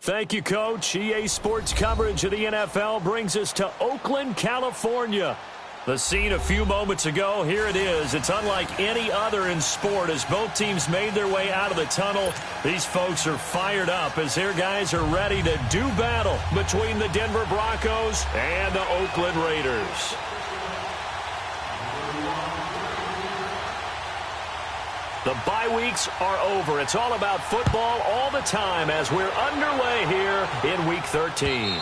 Thank you, Coach. EA Sports coverage of the NFL brings us to Oakland, California. The scene a few moments ago, here it is. It's unlike any other in sport as both teams made their way out of the tunnel. These folks are fired up as their guys are ready to do battle between the Denver Broncos and the Oakland Raiders. The bye weeks are over. It's all about football all the time as we're underway here in Week 13.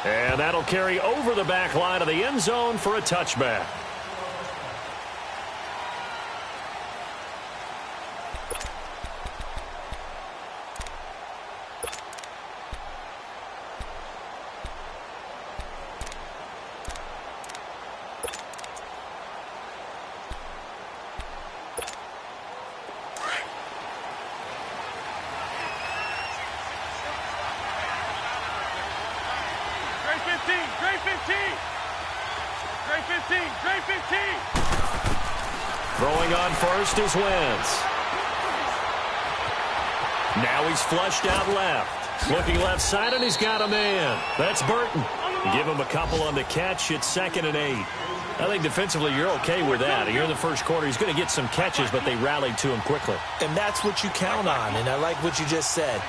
And that'll carry over the back line of the end zone for a touchback. Throwing on first is Wentz. Now he's flushed out left. Looking left side, and he's got a man. That's Burton. Give him a couple on the catch. It's 2nd and 8. I think defensively you're okay with that. Here in the first quarter, he's going to get some catches, but they rallied to him quickly. And that's what you count on, and I like what you just said.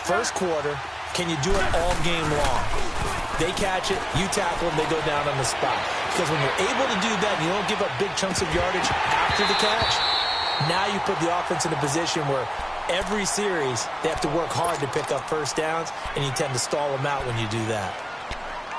First quarter, can you do it all game long? They catch it, you tackle them, they go down on the spot. Because when you're able to do that and you don't give up big chunks of yardage after the catch, now you put the offense in a position where every series they have to work hard to pick up first downs, and you tend to stall them out when you do that.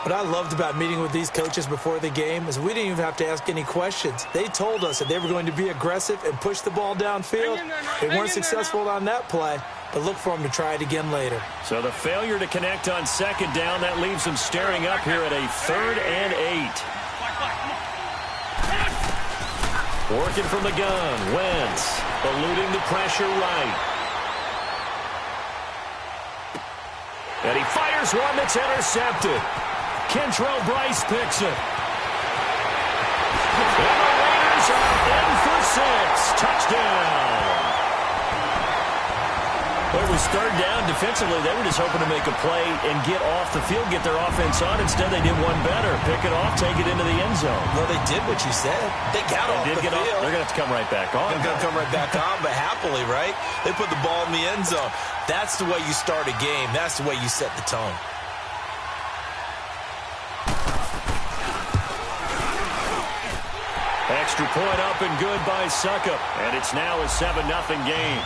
What I loved about meeting with these coaches before the game is we didn't even have to ask any questions. They told us that they were going to be aggressive and push the ball downfield. They weren't successful on that play, but look for them to try it again later. So the failure to connect on 2nd down, that leaves them staring up here at a 3rd and 8. Working from the gun, Wentz eluding the pressure right. And he fires one that's intercepted. Kentrell Bryce picks it. And the Raiders are in for 6. Touchdown. Well, it was 3rd down. Defensively, they were just hoping to make a play and get off the field, get their offense on. Instead, they did one better. Pick it off, take it into the end zone. Well, they did what you said. They got off the field. They're going to have to come right back on. They're going to come right back on, but happily, right? They put the ball in the end zone. That's the way you start a game. That's the way you set the tone. Extra point up and good by Suckup. And it's now a 7-0 game.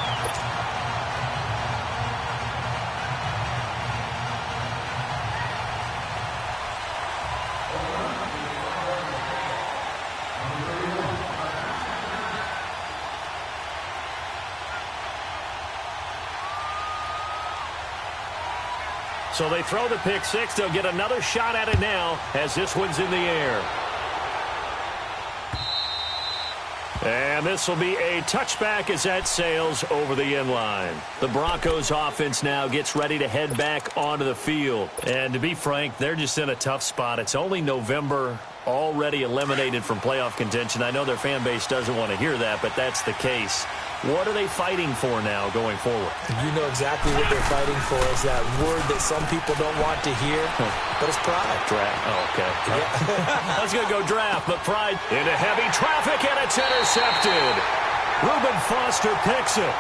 So they throw the pick six. They'll get another shot at it now as this one's in the air. And this will be a touchback as that sails over the end line. The Broncos offense now gets ready to head back onto the field. And to be frank, they're just in a tough spot. It's only November, already eliminated from playoff contention. I know their fan base doesn't want to hear that, but that's the case. What are they fighting for now going forward? You know exactly what they're fighting for. Is that word that some people don't want to hear, but it's pride. Draft. Oh, okay. Yeah. I was going to go draft, but pride into heavy traffic, and it's intercepted. Reuben Foster picks it.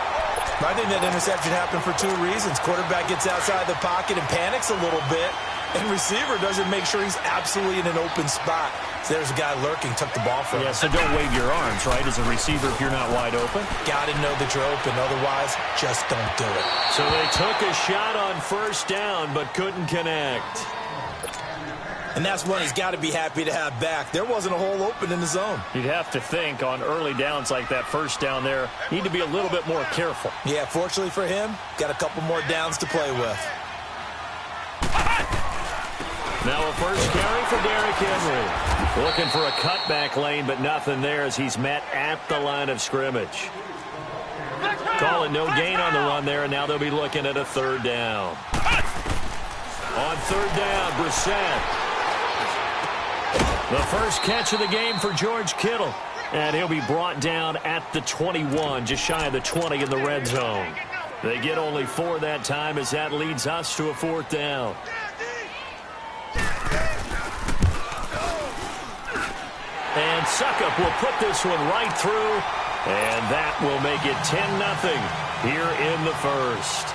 I think that interception happened for 2 reasons. Quarterback gets outside the pocket and panics a little bit, and receiver doesn't make sure he's absolutely in an open spot. So there's a guy lurking, took the ball from him. Yeah, so don't wave your arms, right, as a receiver if you're not wide open? Got to know that you're open. Otherwise, just don't do it. So they took a shot on first down but couldn't connect. And that's one he's got to be happy to have back. There wasn't a hole open in the zone. You'd have to think on early downs like that first down there, need to be a little bit more careful. Yeah, fortunately for him, got a couple more downs to play with. Now a first carry for Derrick Henry. Looking for a cutback lane, but nothing there as he's met at the line of scrimmage. Call it no gain on the run there, and now they'll be looking at a 3rd down. On 3rd down, Brissett. The first catch of the game for George Kittle. And he'll be brought down at the 21, just shy of the 20 in the red zone. They get only 4 that time as that leads us to a 4th down. And Suckup will put this one right through, and that will make it 10-0 here in the first.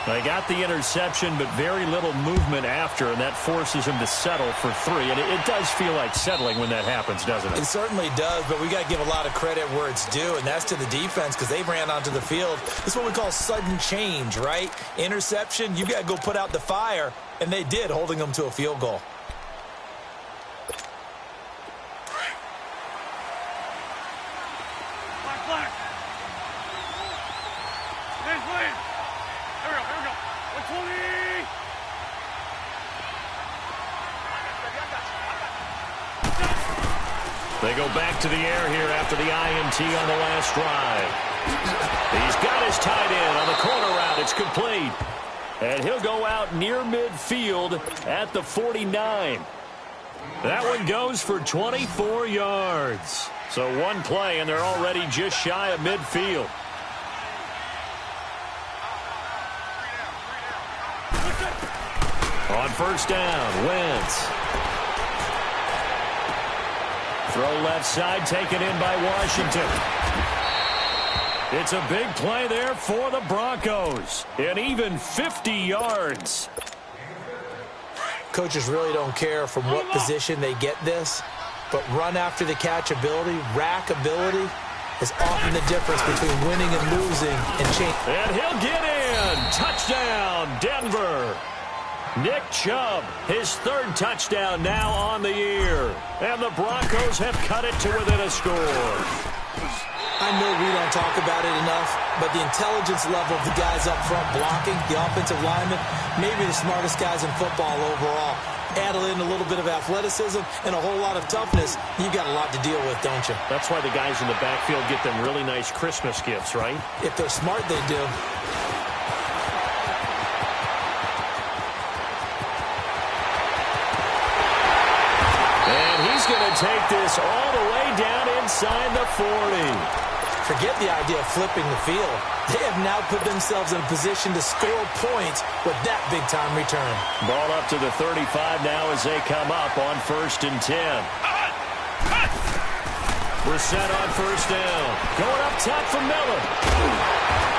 They got the interception, but very little movement after, and that forces him to settle for 3. And it does feel like settling when that happens, doesn't it? It certainly does, but we got to give a lot of credit where it's due, and that's to the defense because they ran onto the field. This is what we call sudden change, right? Interception, you got to go put out the fire, and they did, holding them to a field goal. They go back to the air here after the INT on the last drive. He's got his tight end on the corner route. It's complete. And he'll go out near midfield at the 49. That one goes for 24 yards. So one play, and they're already just shy of midfield. On first down, Wentz. Throw left side, taken in by Washington. It's a big play there for the Broncos. And even 50 yards. Coaches really don't care from what position they get this, but run after the catch ability, rack ability, is often the difference between winning and losing and change. And he'll get in. Touchdown, Denver. Nick Chubb, his 3rd touchdown now on the year. And the Broncos have cut it to within a score. I know we don't talk about it enough, but the intelligence level of the guys up front blocking, the offensive linemen, maybe the smartest guys in football overall. Add in a little bit of athleticism and a whole lot of toughness, you've got a lot to deal with, don't you? That's why the guys in the backfield get them really nice Christmas gifts, right? If they're smart, they do. He's going to take this all the way down inside the 40. Forget the idea of flipping the field. They have now put themselves in a position to score points with that big-time return. Ball up to the 35 now as they come up on 1st and 10. We're set on first down. Going up top for Miller.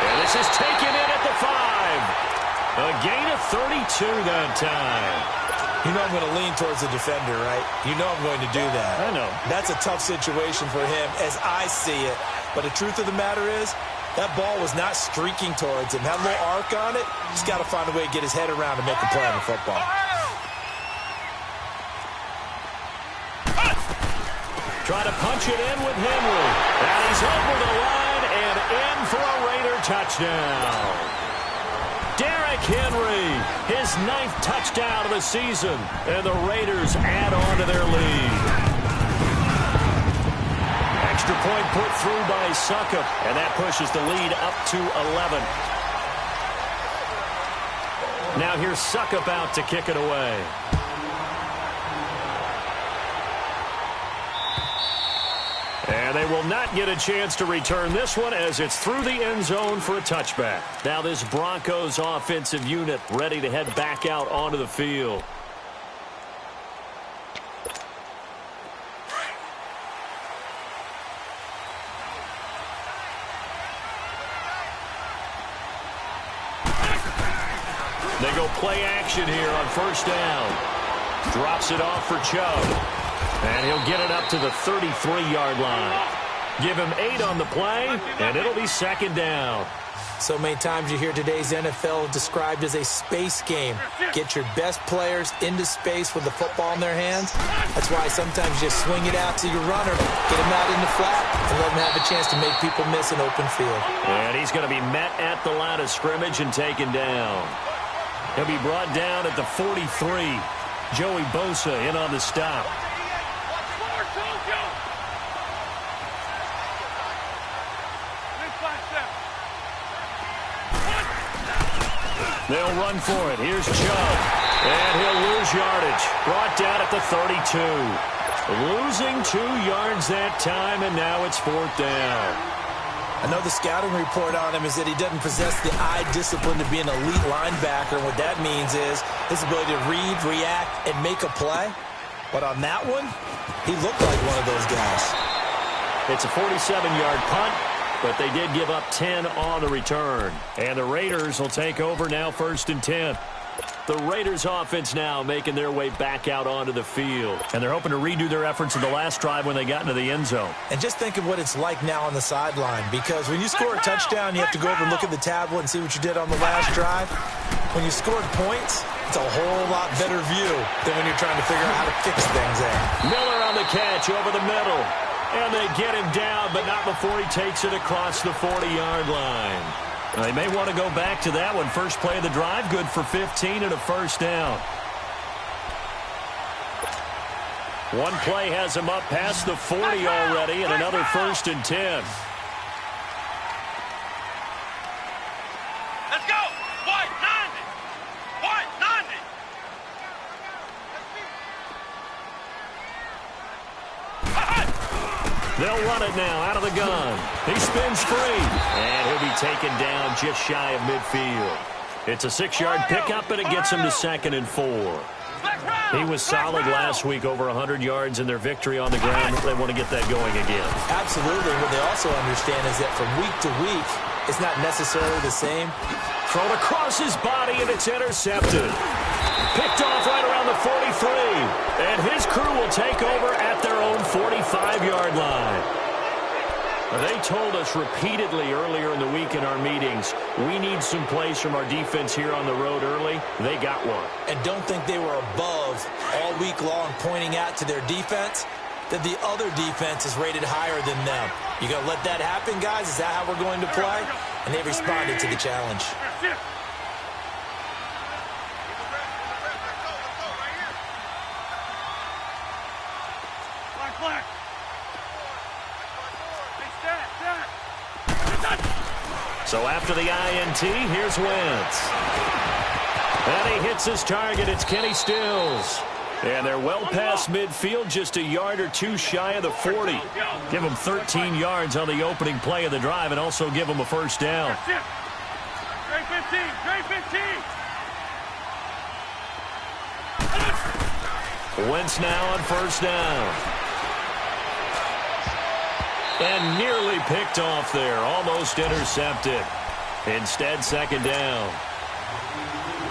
And this is taken in at the 5. A gain of 32 that time. You know I'm going to lean towards the defender, right? You know I'm going to do that. I know. That's a tough situation for him as I see it. But the truth of the matter is, that ball was not streaking towards him. Had a little arc on it. He's got to find a way to get his head around to make a play on the football. Try to punch it in with Henry. And he's over the line and in for a Raider touchdown. Derrick Henry, his 9th touchdown of the season, and the Raiders add on to their lead. Extra point put through by Suckup, and that pushes the lead up to 11. Now here's Suckup out to kick it away. And they will not get a chance to return this one as it's through the end zone for a touchback. Now this Broncos offensive unit ready to head back out onto the field. They go play action here on first down. Drops it off for Chubb. And he'll get it up to the 33-yard line. Give him 8 on the play, and it'll be 2nd down. So many times you hear today's NFL described as a space game. Get your best players into space with the football in their hands. That's why sometimes you just swing it out to your runner, get him out in the flat, and let him have a chance to make people miss an open field. And he's going to be met at the line of scrimmage and taken down. He'll be brought down at the 43. Joey Bosa in on the stop. They'll run for it. Here's Chubb. And he'll lose yardage. Brought down at the 32. Losing 2 yards that time, and now it's 4th down. I know the scouting report on him is that he doesn't possess the eye discipline to be an elite linebacker. And what that means is his ability to read, react, and make a play. But on that one, he looked like one of those guys. It's a 47-yard punt, but they did give up 10 on the return. And the Raiders will take over now, 1st and 10. The Raiders offense now making their way back out onto the field. And they're hoping to redo their efforts in the last drive when they got into the end zone. And just think of what it's like now on the sideline, because when you score a touchdown, you have to go over and look at the tablet and see what you did on the last drive. When you scored points, it's a whole lot better view than when you're trying to figure out how to fix things there. Miller on the catch over the middle. And they get him down, but not before he takes it across the 40-yard line. They may want to go back to that one. First play of the drive, good for 15 and a first down. One play has him up past the 40 already, and another 1st and 10. Let's go! White 90! White 90! They'll run it now out of the gun. He spins free, and he'll be taken down just shy of midfield. It's a 6-yard pickup, and it gets him to 2nd and 4. He was solid last week, over 100 yards in their victory on the ground. They want to get that going again. Absolutely. What they also understand is that from week to week, it's not necessarily the same. Thrown across his body, and it's intercepted. Picked off right around the 43. And his crew will take over at their own 45-yard line. They told us repeatedly earlier in the week in our meetings, we need some plays from our defense here on the road early. They got one. And don't think they were above all week long pointing out to their defense that the other defense is rated higher than them. You going to let that happen, guys? Is that how we're going to play? And they responded to the challenge. So after the INT, here's Wentz. And he hits his target. It's Kenny Stills. And they're well past midfield, just a yard or two shy of the 40. Give them 13 yards on the opening play of the drive and also give them a first down. Straight 15, straight 15. Wentz now on first down. And nearly picked off there, almost intercepted. Instead, 2nd down.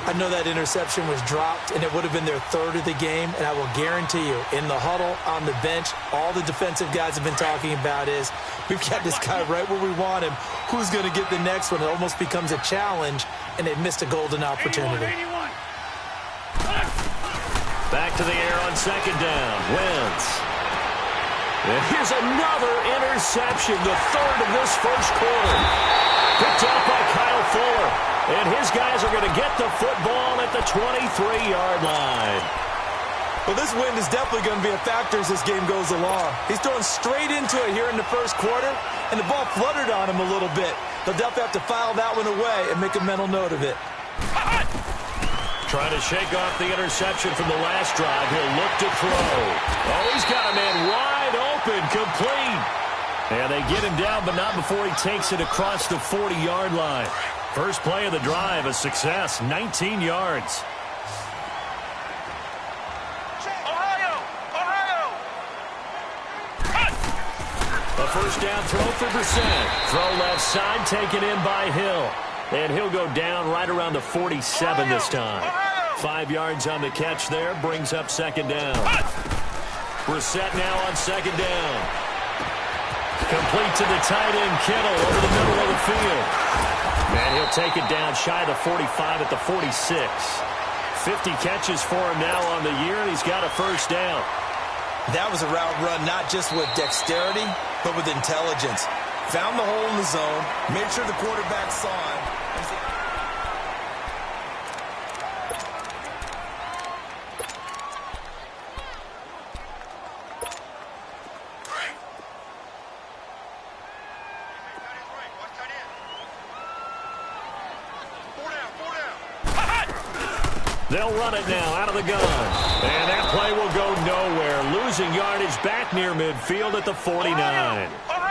I know that interception was dropped, and it would have been their 3rd of the game, and I will guarantee you, in the huddle, on the bench, all the defensive guys have been talking about is, we've got this guy right where we want him. Who's going to get the next one? It almost becomes a challenge, and they missed a golden opportunity. 81. Back to the air on 2nd down. Wentz. And here's another interception, the 3rd of this first quarter. Picked up by Kyle Fuller. And his guys are going to get the football at the 23-yard line. Well, this wind is definitely going to be a factor as this game goes along. He's throwing straight into it here in the first quarter, and the ball fluttered on him a little bit. They'll definitely have to file that one away and make a mental note of it. Trying to shake off the interception from the last drive. He'll look to throw. Oh, he's got a man wide open, complete. And they get him down, but not before he takes it across the 40-yard line. First play of the drive, a success, 19 yards. A first down throw for Brissett. Throw left side, taken in by Hill. And he'll go down right around the 47 this time. 5 yards on the catch there, brings up 2nd down. Brissett now on 2nd down. Complete to the tight end, Kittle, over the middle of the field. And he'll take it down shy of the 45 at the 46. 50 catches for him now on the year, and he's got a first down. That was a route run not just with dexterity, but with intelligence. Found the hole in the zone, made sure the quarterback saw him. They'll run it now out of the gun. And that play will go nowhere. Losing yardage back near midfield at the 49.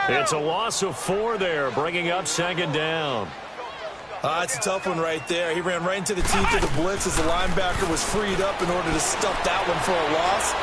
It's a loss of 4 there, bringing up second down. It's a tough one right there. He ran right into the teeth of the blitz as the linebacker was freed up in order to stuff that one for a loss.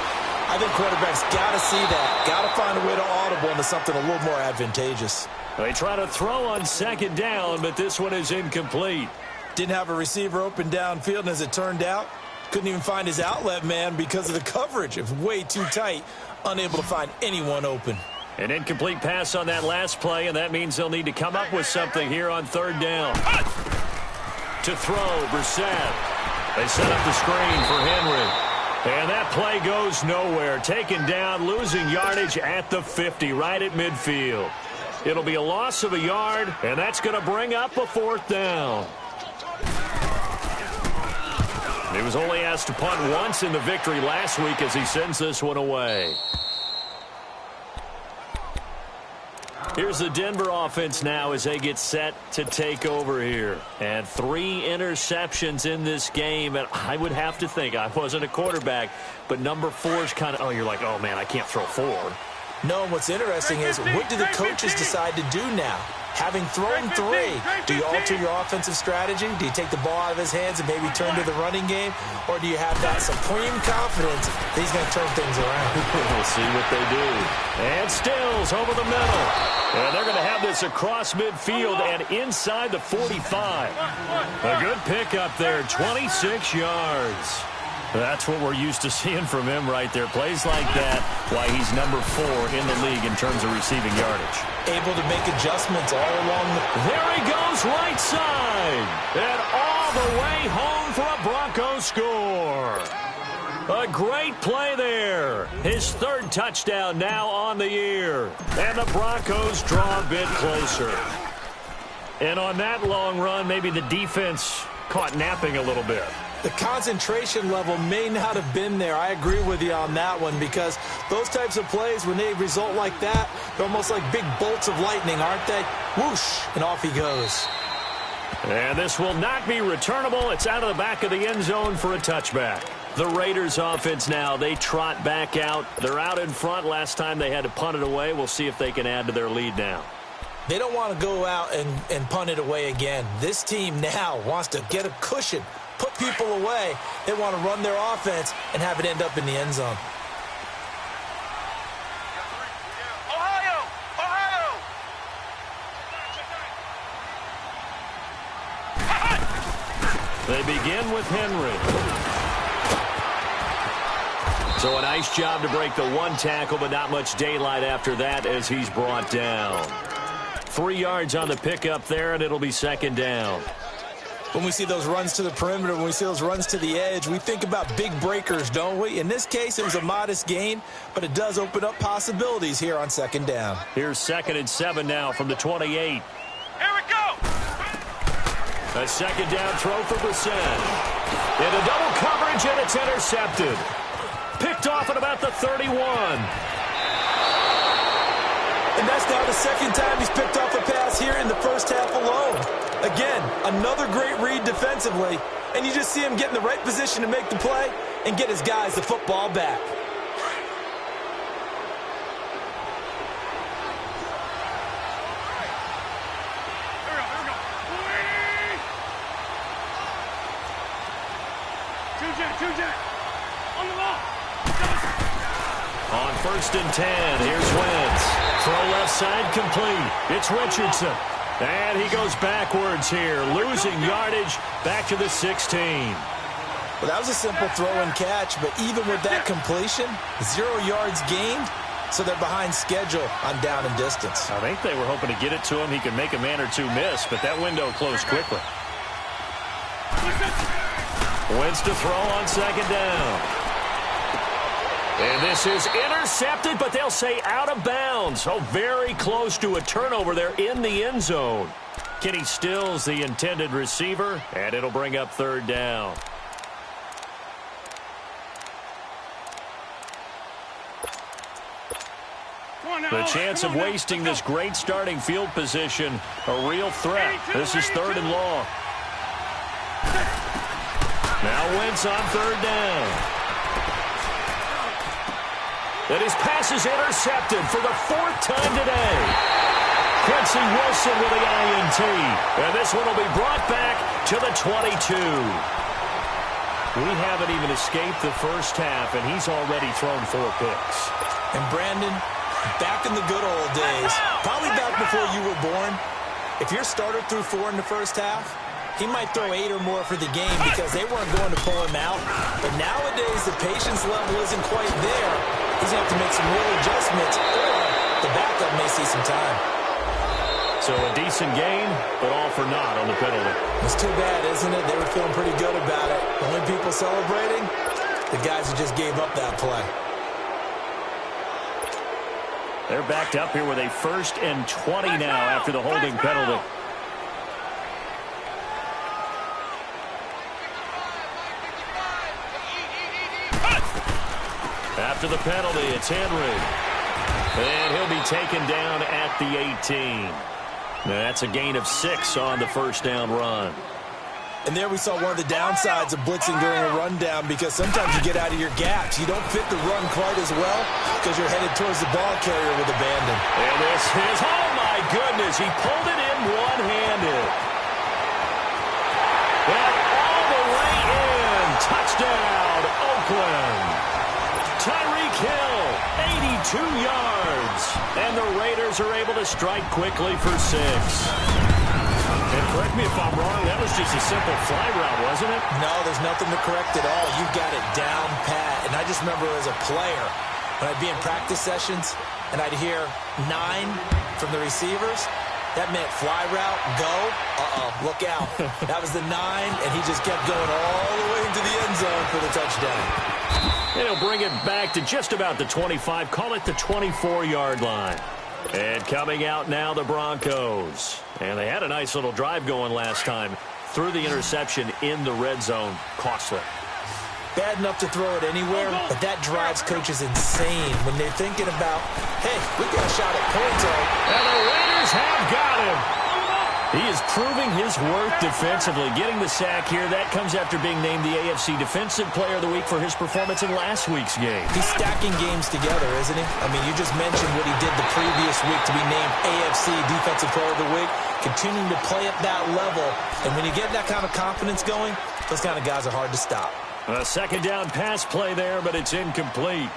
I think quarterbacks got to see that. Got to find a way to audible into something a little more advantageous. They try to throw on second down, but this one is incomplete. Didn't have a receiver open downfield, and as it turned out, couldn't even find his outlet man because of the coverage. It was way too tight, unable to find anyone open. An incomplete pass on that last play, and that means they'll need to come up with something here on third down. To throw, Brissett. They set up the screen for Henry. And that play goes nowhere. Taken down, losing yardage at the 50, right at midfield. It'll be a loss of a yard, and that's going to bring up a 4th down. He was only asked to punt once in the victory last week as he sends this one away. Here's the Denver offense now as they get set to take over here. And 3 interceptions in this game. And I would have to think, I wasn't a quarterback, but number 4 is kind of, oh, you're like, oh, man, I can't throw 4. No, what's interesting is what do the coaches decide to do now? Having thrown 3, do you alter your offensive strategy? Do you take the ball out of his hands and maybe turn to the running game? Or do you have that supreme confidence that he's going to turn things around? We'll see what they do. And Stills over the middle. And they're going to have this across midfield and inside the 45. A good pickup there, 26 yards. That's what we're used to seeing from him right there. Plays like that, why he's number 4 in the league in terms of receiving yardage. Able to make adjustments all along the... There he goes, right side. And all the way home for a Broncos score. A great play there. His 3rd touchdown now on the year. And the Broncos draw a bit closer. And on that long run, maybe the defense caught napping a little bit. The concentration level may not have been there. I agree with you on that one because those types of plays, when they result like that, they're almost like big bolts of lightning, aren't they? Whoosh, and off he goes. And this will not be returnable. It's out of the back of the end zone for a touchback. The Raiders offense now, they trot back out. They're out in front. Last time they had to punt it away. We'll see if they can add to their lead now. They don't want to go out and punt it away again. This team now wants to get a cushion, put people away. They want to run their offense and have it end up in the end zone. They begin with Henry. So a nice job to break the 1 tackle, but not much daylight after that as he's brought down. 3 yards on the pickup there, and it'll be second down. When we see those runs to the perimeter, when we see those runs to the edge, we think about big breakers, don't we? In this case, it was a modest gain, but it does open up possibilities here on second down. Here's 2nd and 7 now from the 28. Here we go! A second down throw for Brissett. Into double coverage, and it's intercepted. Picked off at about the 31. And that's now the 2nd time he's picked off a pass here in the first half alone. Again, another great read defensively, and you just see him get in the right position to make the play and get his guys the football back. On the ball. On 1st and 10, here's Wentz. Throw left side complete. It's Richardson. And he goes backwards here, losing yardage back to the 16. Well, that was a simple throw and catch, but even with that completion, 0 yards gained, so they're behind schedule on down and distance. I think they were hoping to get it to him. He could make a man or two miss, but that window closed quickly. Wentz to throw on second down. And this is intercepted, but they'll say out of bounds. Oh, very close to a turnover there in the end zone. Kenny Stills, the intended receiver, and it'll bring up third down. The chance of wasting this great starting field position, a real threat. This is 3rd and long. Now Wentz on third down. And his pass is intercepted for the 4th time today. Quincy Wilson with the INT. And this one will be brought back to the 22. We haven't even escaped the first half, and he's already thrown 4 picks. And Brandon, back in the good old days, probably back before you were born, if your starter threw 4 in the first half, he might throw 8 or more for the game because they weren't going to pull him out. But nowadays, the patience level isn't quite there. He's going to have to make some real adjustments, or the backup may see some time. So a decent gain, but all for naught on the penalty. It's too bad, isn't it? They were feeling pretty good about it. The only people celebrating, the guys who just gave up that play. They're backed up here with a 1st and 20 now after the holding penalty. After the penalty, it's Henry. And he'll be taken down at the 18. Now that's a gain of 6 on the first down run. And there we saw one of the downsides of blitzing during a rundown, because sometimes you get out of your gaps. You don't fit the run quite as well because you're headed towards the ball carrier with abandon. And this is, oh my goodness, he pulled it in one-handed. And all the way in. Touchdown, Oakland. Tyreek Hill, 82 yards. And the Raiders are able to strike quickly for 6. And correct me if I'm wrong, that was just a simple fly route, wasn't it? No, there's nothing to correct at all. You've got it down pat. And I just remember as a player, when I'd be in practice sessions and I'd hear 9 from the receivers, that meant fly route, go, look out. That was the 9, and he just kept going all the way into the end zone for the touchdown. And he'll bring it back to just about the 25, call it the 24-yard line. And coming out now, the Broncos. And they had a nice little drive going last time. Threw the interception in the red zone. Costly. Bad enough to throw it anywhere, but that drives coaches insane when they're thinking about, hey, we got a shot at points. And the Raiders have got him. He is proving his worth defensively. Getting the sack here, that comes after being named the AFC Defensive Player of the Week for his performance in last week's game. He's stacking games together, isn't he? I mean, you just mentioned what he did the previous week to be named AFC Defensive Player of the Week, continuing to play at that level. And when you get that kind of confidence going, those kind of guys are hard to stop. A second down pass play there, but it's incomplete.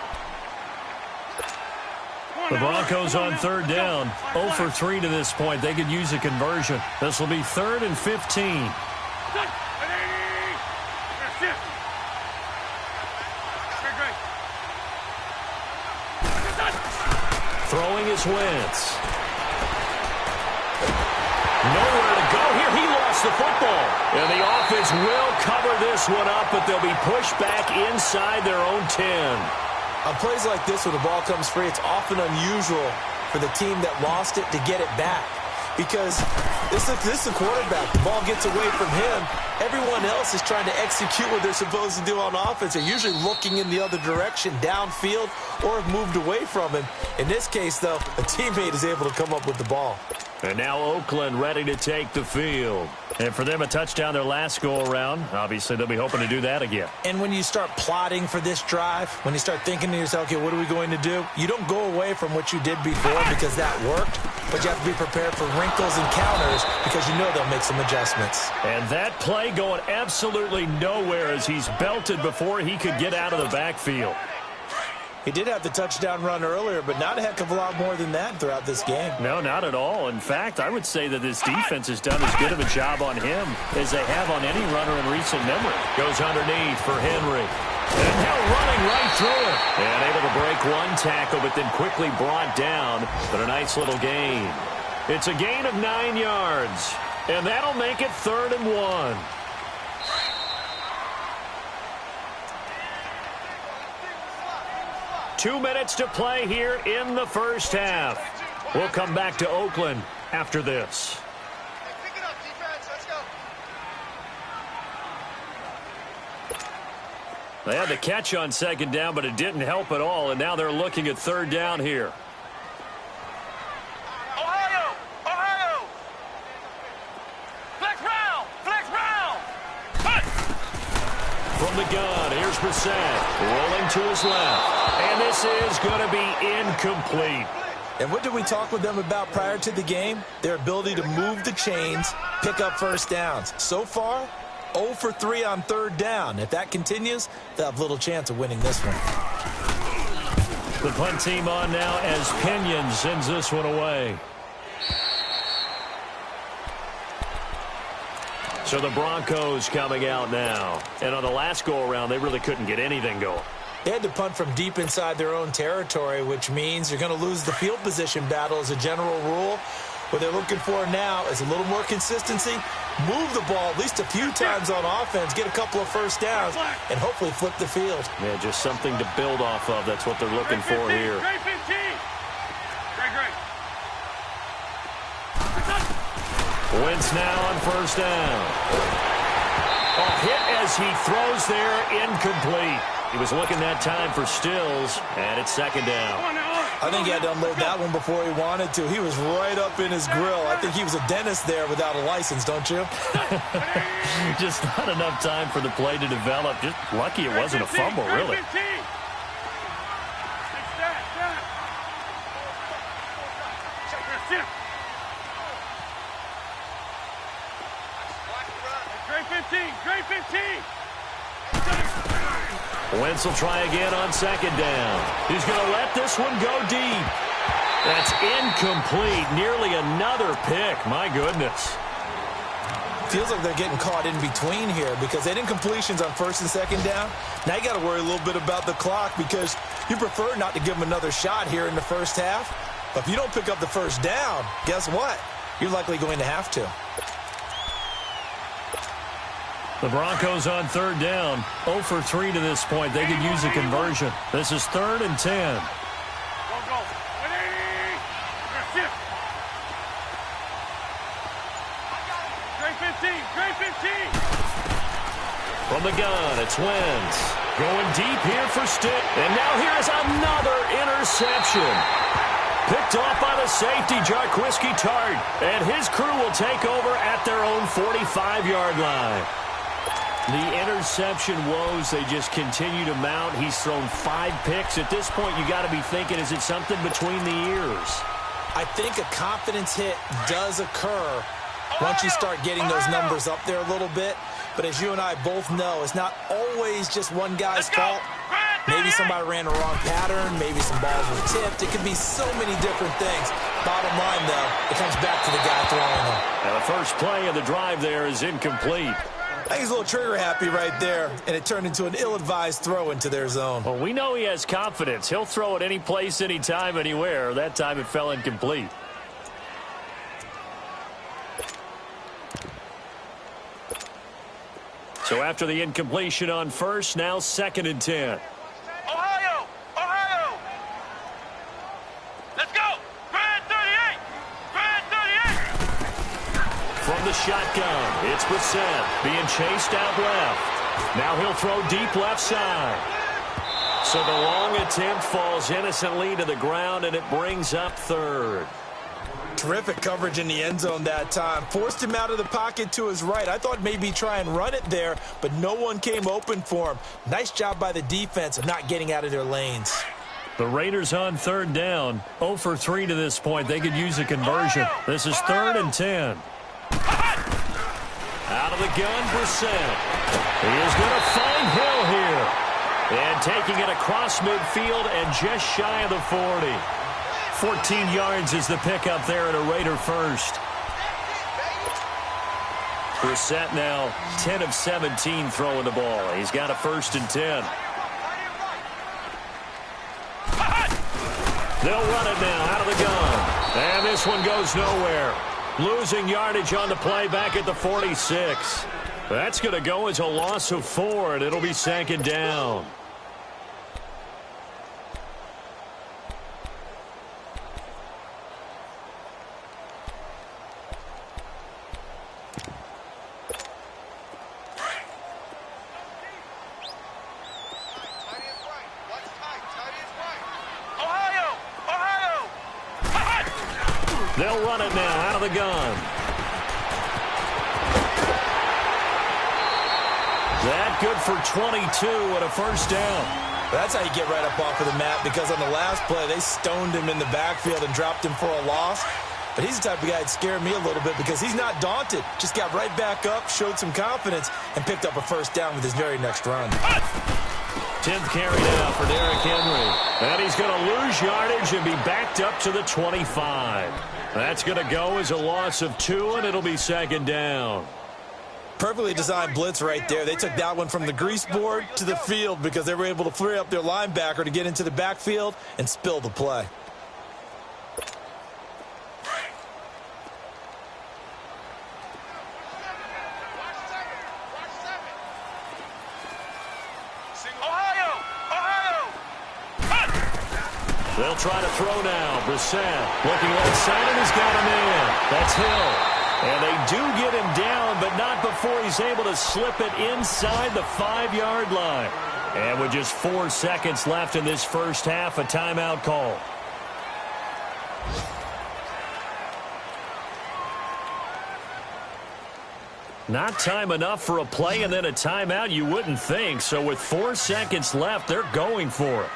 The Broncos on third down, 0 for 3 to this point. They could use a conversion. This will be 3rd and 15. Throwing is Wentz. Nowhere to go here. He lost the football. And the offense will cover this one up, but they'll be pushed back inside their own 10. On plays like this where the ball comes free, it's often unusual for the team that lost it to get it back. Because this is the quarterback. The ball gets away from him. Everyone else is trying to execute what they're supposed to do on offense. They're usually looking in the other direction, downfield, or have moved away from him. In this case, though, a teammate is able to come up with the ball. And now Oakland ready to take the field. And for them, a touchdown their last go-around. Obviously, they'll be hoping to do that again. And when you start plotting for this drive, when you start thinking to yourself, okay, what are we going to do? You don't go away from what you did before because that worked, but you have to be prepared for wrinkles and counters because you know they'll make some adjustments. And that play going absolutely nowhere as he's belted before he could get out of the backfield. He did have the touchdown run earlier, but not a heck of a lot more than that throughout this game. No, not at all. In fact, I would say that this defense has done as good of a job on him as they have on any runner in recent memory. Goes underneath for Henry. And now running right through it. And able to break one tackle, but then quickly brought down. But a nice little gain. It's a gain of 9 yards. And that'll make it 3rd and 1. Two minutes to play here in the first half. We'll come back to Oakland after this. Pick it up, defense. Let's go. They had the catch on second down, but it didn't help at all, and now they're looking at third down here. Ohio! Ohio! Flex round! Flex round! Cut! From the gun, here's Brissett, rolling to his left. And this is going to be incomplete. And what did we talk with them about prior to the game? Their ability to move the chains, pick up first downs. So far, 0 for 3 on third down. If that continues, they'll have little chance of winning this one. The punt team on now as Pinion sends this one away. So the Broncos coming out now. And on the last go-around, they really couldn't get anything going. They had to punt from deep inside their own territory, which means you're going to lose the field position battle as a general rule. What they're looking for now is a little more consistency, move the ball at least a few times on offense, get a couple of first downs, and hopefully flip the field. Yeah, just something to build off of. That's what they're looking for here. Great 15. Great. Wentz now on first down. A hit as he throws there, incomplete. He was looking that time for Stills, and it's second down. I think he had to unload that one before he wanted to. He was right up in his grill. I think he was a dentist there without a license, don't you? Just not enough time for the play to develop. Just lucky it wasn't a fumble, really. Great 15. Wentz will try again on second down. He's going to let this one go deep. That's incomplete. Nearly another pick. My goodness. Feels like they're getting caught in between here because they didn't completions on first and second down. Now you got to worry a little bit about the clock because you prefer not to give them another shot here in the first half. But if you don't pick up the first down, guess what? You're likely going to have to. The Broncos on third down, 0 for 3 to this point. They could use a conversion. This is 3rd and 10. Go. Great 15. From the gun, it's Wentz. Going deep here for Stick. And now here is another interception. Picked off by the safety, Jarquiski Tart. And his crew will take over at their own 45-yard line. The interception woes, they just continue to mount. He's thrown 5 picks. At this point, you got to be thinking, is it something between the ears? I think a confidence hit does occur once you start getting those numbers up there a little bit. But as you and I both know, it's not always just one guy's fault. Maybe somebody ran a wrong pattern. Maybe some balls were tipped. It could be so many different things. Bottom line, though, it comes back to the guy throwing them. And the first play of the drive there is incomplete. I think he's a little trigger happy right there, and it turned into an ill-advised throw into their zone. Well, we know he has confidence. He'll throw it any place, anytime, anywhere. That time it fell incomplete. So after the incompletion on first, now 2nd and 10. Ohio. Let's go. Grand 38. From the shotgun, it's Brissett being chased out left. Now he'll throw deep left side. So the long attempt falls innocently to the ground, and it brings up 3rd. Terrific coverage in the end zone that time. Forced him out of the pocket to his right. I thought maybe try and run it there, but no one came open for him. Nice job by the defense of not getting out of their lanes. The Raiders on third down, 0 for 3 to this point. They could use a conversion. This is 3rd and 10. Out of the gun, Brissett. He is going to find Hill here. And taking it across midfield and just shy of the 40. 14 yards is the pickup there at a Raider first. Brissett now 10 of 17 throwing the ball. He's got a 1st and 10. They'll run it now out of the gun. And this one goes nowhere. Losing yardage on the play back at the 46. That's going to go as a loss of 4, and it'll be 2nd down. They'll run it now out of the gun. That good for 22 and a 1st down. That's how you get right up off of the mat, because on the last play, they stoned him in the backfield and dropped him for a loss. But he's the type of guy that scared me a little bit because he's not daunted. Just got right back up, showed some confidence, and picked up a first down with his very next run. 10th carry now for Derrick Henry. And he's going to lose yardage and be backed up to the 25. That's going to go as a loss of 2, and it'll be second down. Perfectly designed blitz right there. They took that one from the grease board to the field because they were able to free up their linebacker to get into the backfield and spill the play. They'll try to throw now. Brissett looking left side, and he's got him in. That's Hill. And they do get him down, but not before he's able to slip it inside the 5-yard line. And with just 4 seconds left in this first half, a timeout call. Not time enough for a play and then a timeout, you wouldn't think. So with 4 seconds left, they're going for it.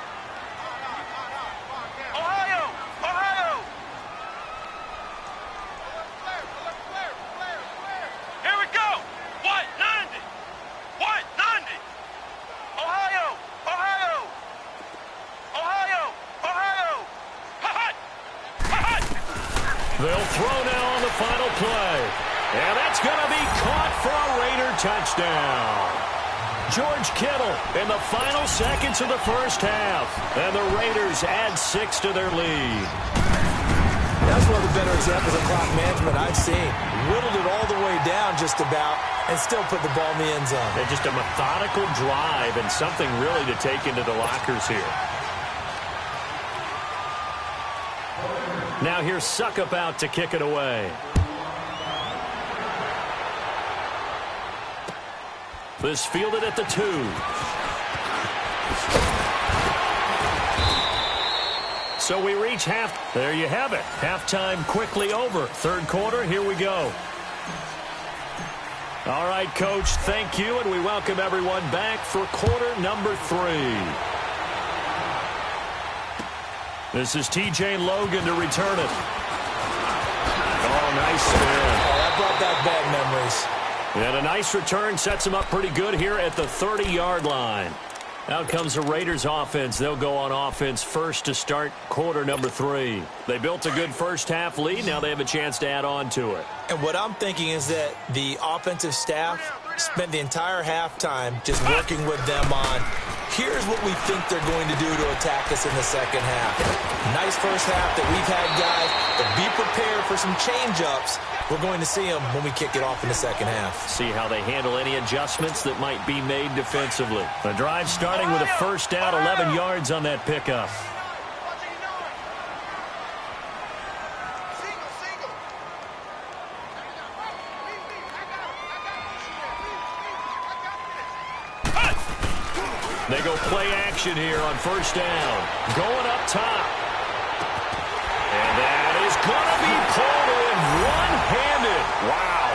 They'll throw now on the final play. And that's going to be caught for a Raider touchdown. George Kittle in the final seconds of the first half. And the Raiders add 6 to their lead. That's one of the better examples of clock management I've seen. Whittled it all the way down just about and still put the ball in the end zone. And just a methodical drive and something really to take into the lockers here. Now here's Suckup out to kick it away. This fielded at the 2. So we reach half. There you have it. Halftime quickly over. Third quarter, here we go. All right, Coach, thank you, and we welcome everyone back for quarter number 3. This is T.J. Logan to return it. Oh, nice spin. Oh, that brought back bad memories. And a nice return sets him up pretty good here at the 30-yard line. Out comes the Raiders offense. They'll go on offense first to start quarter number 3. They built a good first half lead. Now they have a chance to add on to it. And what I'm thinking is that the offensive staff spent the entire halftime just working with them on, here's what we think they're going to do to attack us in the second half. Nice first half that we've had, guys, but be prepared for some change-ups. We're going to see them when we kick it off in the second half. See how they handle any adjustments that might be made defensively. The drive starting with a first down, 11 yards on that pickup. They go play action here on first down. Going up top. And that is going to be pulled in one-handed. Wow.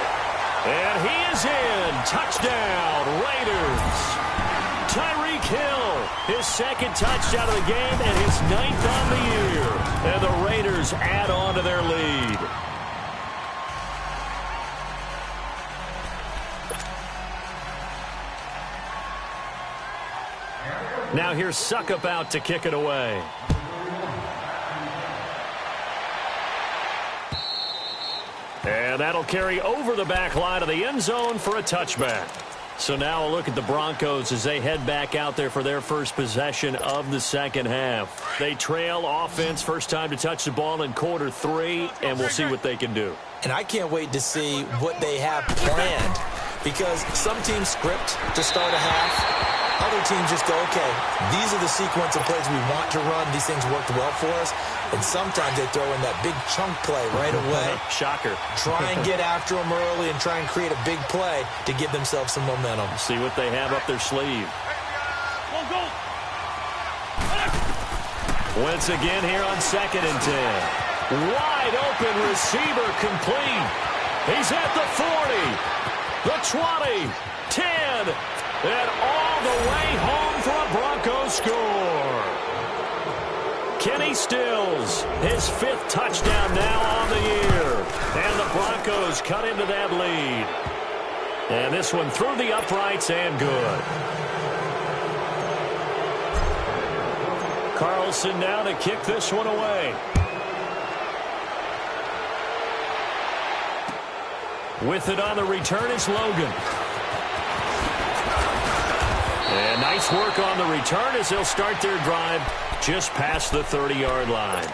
And he is in. Touchdown, Raiders. Tyreek Hill, his second touchdown of the game and his 9th on the year. And the Raiders add on to their lead. Now here's Suckup out to kick it away. And that'll carry over the back line of the end zone for a touchback. So now a look at the Broncos as they head back out there for their first possession of the second half. They trail offense, first time to touch the ball in quarter 3, and we'll see what they can do. And I can't wait to see what they have planned, because some teams script to start a half. Other teams just go, okay, these are the sequence of plays we want to run. These things worked well for us. And sometimes they throw in that big chunk play right away. Shocker. Try and get after them early and try and create a big play to give themselves some momentum. See what they have up their sleeve. Once again here on 2nd and 10. Wide open receiver complete. He's at the 40, the 20, 10, And all the way home for a Broncos score. Kenny Stills, his 5th touchdown now on the year. And the Broncos cut into that lead. And this one through the uprights and good. Carlson now to kick this one away. With it on the return is Logan. And nice work on the return as they'll start their drive just past the 30-yard line.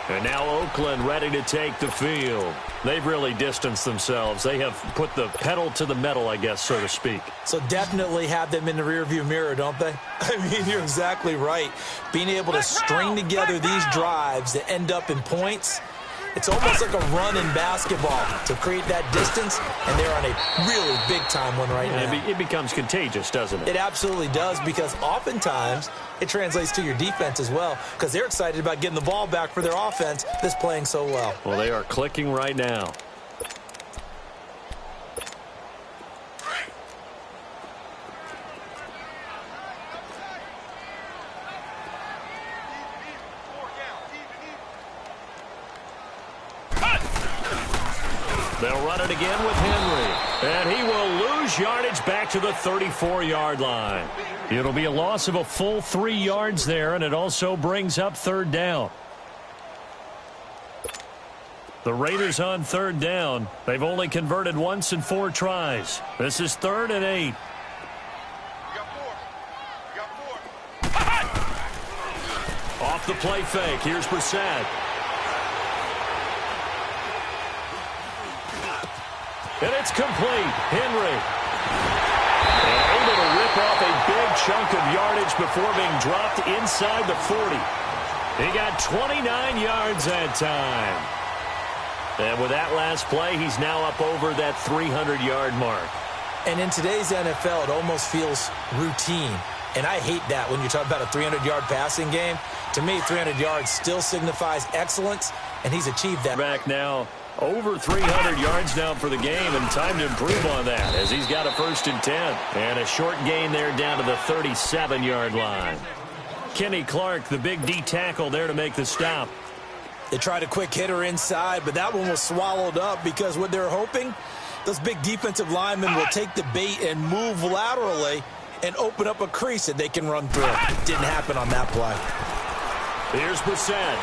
And now Oakland ready to take the field. They've really distanced themselves. They have put the pedal to the metal, I guess, so to speak. So definitely have them in the rearview mirror, don't they? I mean, you're exactly right. Being able to string together these drives that end up in points, it's almost like a run in basketball to create that distance, and they're on a really big-time one right now. It becomes contagious, doesn't it? It absolutely does, because oftentimes it translates to your defense as well, because they're excited about getting the ball back for their offense that's playing so well. Well, they are clicking right now. They'll run it again with Henry. And he will lose yardage back to the 34-yard line. It'll be a loss of a full 3 yards there, and it also brings up 3rd down. The Raiders on 3rd down. They've only converted once in 4 tries. This is 3rd and 8. Off the play fake. Here's Brissett. And it's complete. Henry. And able to rip off a big chunk of yardage before being dropped inside the 40. He got 29 yards that time. And with that last play, he's now up over that 300-yard mark. And in today's NFL, it almost feels routine. And I hate that when you talk about a 300-yard passing game. To me, 300 yards still signifies excellence, and he's achieved that. Back now. Over 300 yards now for the game, and time to improve on that as he's got a 1st and 10. And a short gain there down to the 37-yard line. Kenny Clark, the big D tackle there to make the stop. They tried a quick hitter inside, but that one was swallowed up because what they're hoping, those big defensive linemen will take the bait and move laterally and open up a crease that they can run through. It didn't happen on that play. Here's Brissett.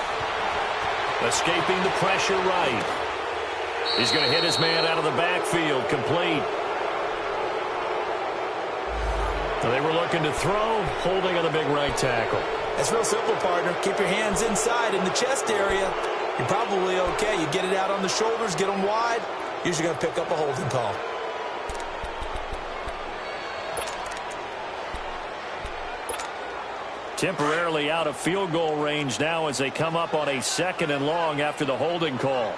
Escaping the pressure right. He's going to hit his man out of the backfield. Complete. So they were looking to throw, holding on the big right tackle. It's real simple, partner. Keep your hands inside in the chest area. You're probably okay. You get it out on the shoulders, get them wide. Usually going to pick up a holding call. Temporarily out of field goal range now as they come up on a 2nd and long after the holding call.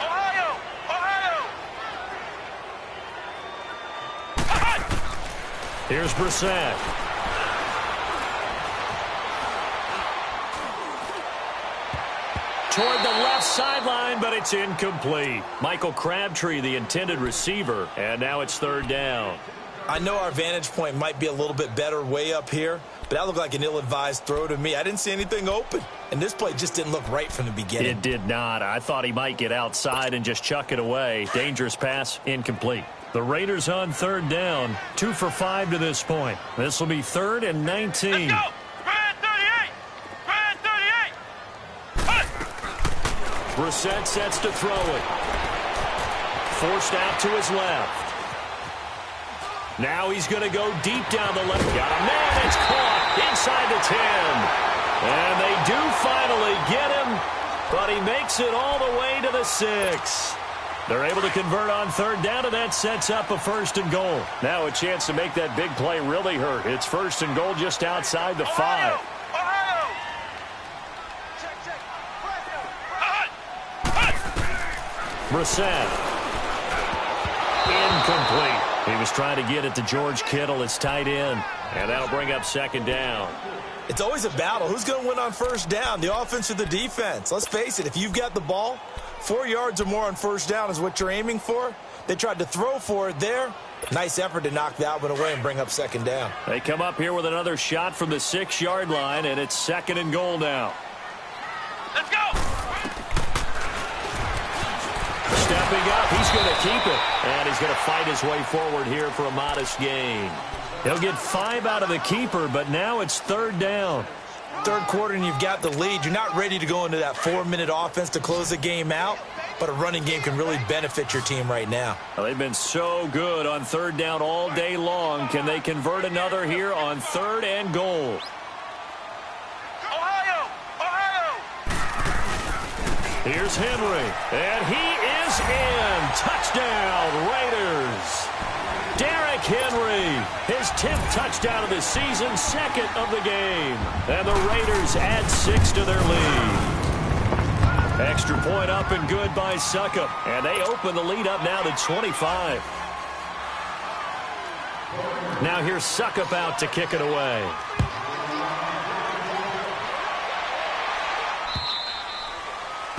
Ohio! Here's Brissett. Toward the left sideline, but it's incomplete. Michael Crabtree, the intended receiver, and now it's 3rd down. I know our vantage point might be a little bit better way up here, but that looked like an ill-advised throw to me. I didn't see anything open, and this play just didn't look right from the beginning. It did not. I thought he might get outside and just chuck it away. Dangerous pass, incomplete. The Raiders on 3rd down, 2 for 5 to this point. This will be 3rd and 19. Let's go! Brand 38! Brand 38! Brissett sets to throw it. Forced out to his left. Now he's going to go deep down the left. Got a man. It's caught inside the 10. And they do finally get him, but he makes it all the way to the 6. They're able to convert on 3rd down, and that sets up a 1st and goal. Now a chance to make that big play really hurt. It's 1st and goal just outside the 5. Ohio! Brissett. Incomplete. He was trying to get it to George Kittle, his tight end, and that'll bring up 2nd down. It's always a battle. Who's going to win on 1st down, the offense or the defense? Let's face it, if you've got the ball, 4 yards or more on 1st down is what you're aiming for. They tried to throw for it there. Nice effort to knock that one away and bring up second down. They come up here with another shot from the 6-yard line, and it's 2nd and goal now. Let's go! Stepping up, he's going to keep it. And he's going to fight his way forward here for a modest gain. He'll get 5 out of the keeper, but now it's 3rd down. Third quarter and you've got the lead. You're not ready to go into that 4-minute offense to close the game out, but a running game can really benefit your team right now. Well, they've been so good on 3rd down all day long. Can they convert another here on 3rd and goal? Ohio! Ohio! Here's Henry, and he is in. Touchdown, Raiders. Derrick Henry, his 10th touchdown of the season, 2nd of the game. And the Raiders add 6 to their lead. Extra point up and good by Succop. And they open the lead up now to 25. Now here's Succop out to kick it away.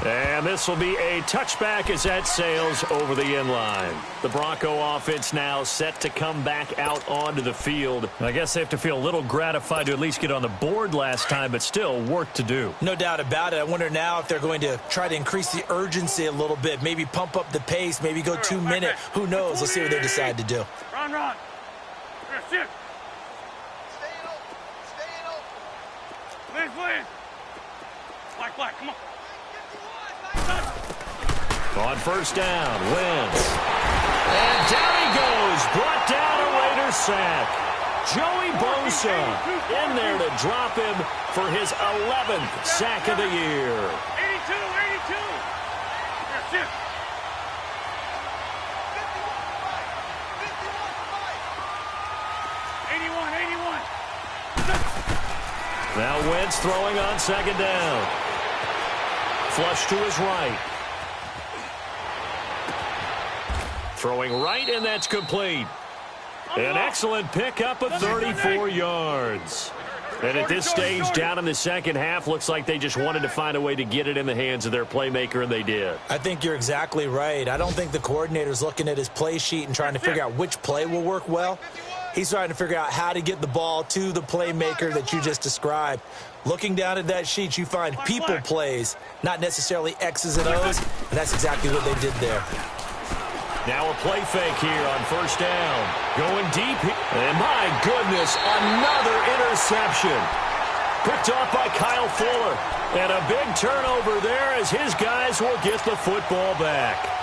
And this will be a touchback as that sails over the end line. The Bronco offense now set to come back out onto the field. I guess they have to feel a little gratified to at least get on the board last time, but still work to do. No doubt about it. I wonder now if they're going to try to increase the urgency a little bit, maybe pump up the pace, maybe go 2-minute. Who knows? Let's see what they decide to do. Run, run. Here, sit. Please, please. Black, come on. On 1st down, Wentz. And down he goes. Brought down a Raiders sack. Joey Bosa in there to drop him for his 11th sack of the year. 82. Here, sit. 81. Now Wentz throwing on 2nd down. Flush to his right. Throwing right, and that's complete. An excellent pickup of 34 yards. And at this stage, down in the second half, looks like they just wanted to find a way to get it in the hands of their playmaker, and they did. I think you're exactly right. I don't think the coordinator's looking at his play sheet and trying to figure out which play will work well. He's trying to figure out how to get the ball to the playmaker that you just described. Looking down at that sheet, you find people plays, not necessarily X's and O's, and that's exactly what they did there. Now a play fake here on 1st down. Going deep. And my goodness, another interception. Picked off by Kyle Fuller. And a big turnover there as his guys will get the football back.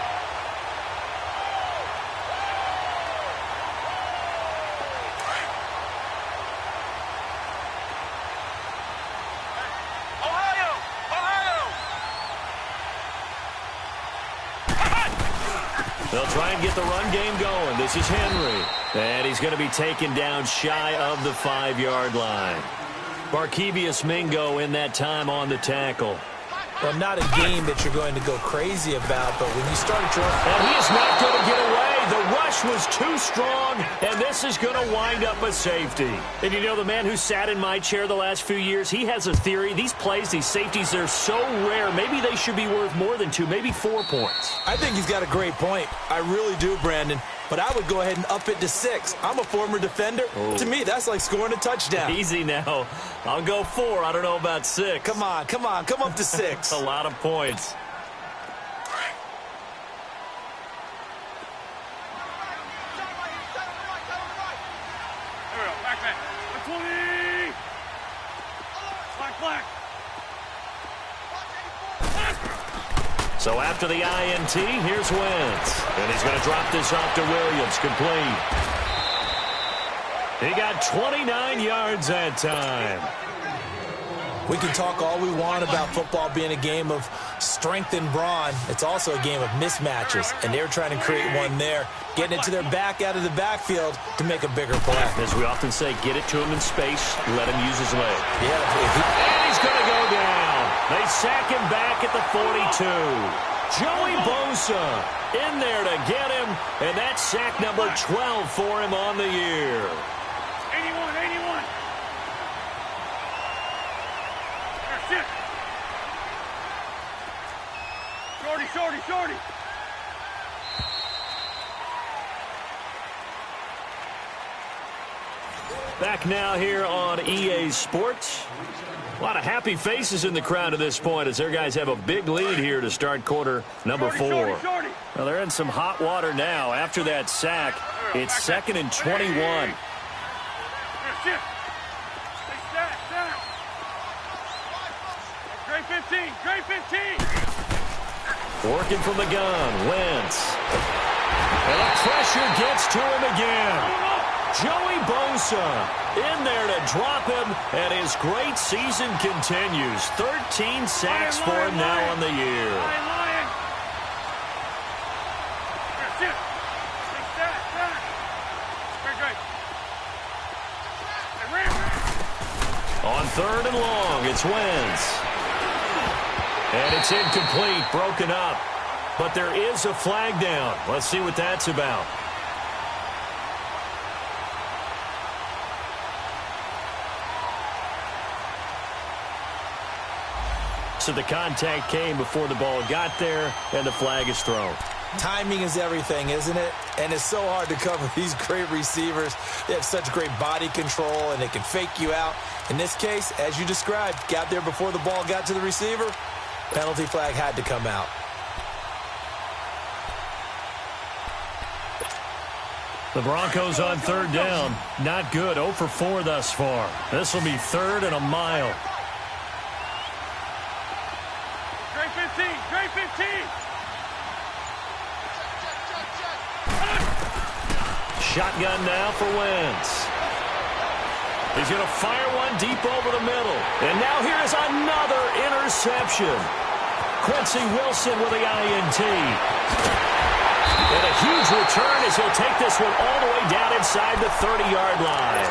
They'll try and get the run game going. This is Henry. And he's going to be taken down shy of the 5-yard line. Barkevious Mingo in that time on the tackle. Well, not a game that you're going to go crazy about, but when you start drawing... And he is not going to get away. The rush was too strong, and this is going to wind up a safety. And you know, the man who sat in my chair the last few years, he has a theory. These plays, these safeties, they're so rare. Maybe they should be worth more than 2, maybe 4 points. I think he's got a great point. I really do, Brandon. But I would go ahead and up it to 6. I'm a former defender. Oh. To me, that's like scoring a touchdown. Easy now. I'll go 4. I don't know about 6. Come on. Come up to 6. A lot of points. There we go. Back. 20. Black. So after the INT, here's Wentz. And he's going to drop this off to Williams. Complete. He got 29 yards that time. We can talk all we want about football being a game of strength and brawn. It's also a game of mismatches, and they're trying to create one there, getting it to their back out of the backfield to make a bigger play. As we often say, get it to him in space, let him use his leg. Yeah. And he's going to go down. They sack him back at the 42. Joey Bosa in there to get him, and that's sack number 12 for him on the year. 81. Here, sit. Shorty. Back now here on EA Sports. A lot of happy faces in the crowd at this point as their guys have a big lead here to start quarter number 4. Well, they're in some hot water now. After that sack, it's 2nd and 21. Great 15, great 15. Working from the gun, Wentz. And the pressure gets to him again. Joey Bosa in there to drop him, and his great season continues. 13 sacks for him now on the year. On 3rd and long, it's Wentz. And it's incomplete, broken up. But there is a flag down. Let's see what that's about. So the contact came before the ball got there, and the flag is thrown. Timing is everything, isn't it? And it's so hard to cover these great receivers. They have such great body control, and they can fake you out. In this case, as you described, got there before the ball got to the receiver. Penalty flag had to come out. The Broncos on 3rd down. Not good. 0 for 4 thus far. This will be 3rd and a mile. Great 15, great 15. Shotgun now for Wentz. He's going to fire one deep over the middle. And now here is another interception. Quincy Wilson with the INT. And a huge return as he'll take this one all the way down inside the 30-yard line.